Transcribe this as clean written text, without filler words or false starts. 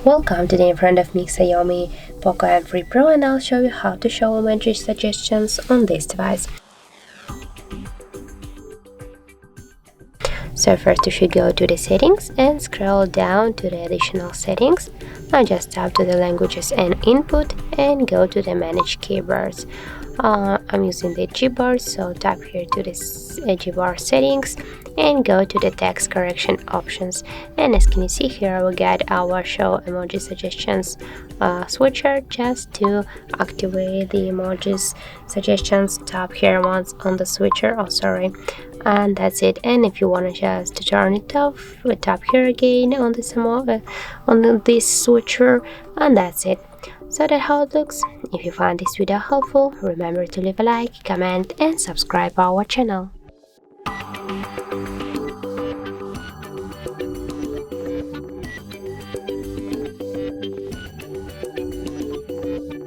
Welcome, today in front of me Xiaomi POCO M3 Pro, and I'll show you how to show emoji suggestions on this device. So first you should go to the settings and scroll down to the additional settings. Now just tap to the languages and input and go to the manage keyboards. I'm using the Gbar, so tap here to this Gbar settings and go to the text correction options. And as can you see here, we get our show emoji suggestions switcher. Just to activate the emojis suggestions, tap here once on the switcher, and that's it. And if you want to just turn it off, we tap here again on this on this switcher, and that's it. So that's how it looks. If you find this video helpful, remember to leave a like, comment and subscribe our channel.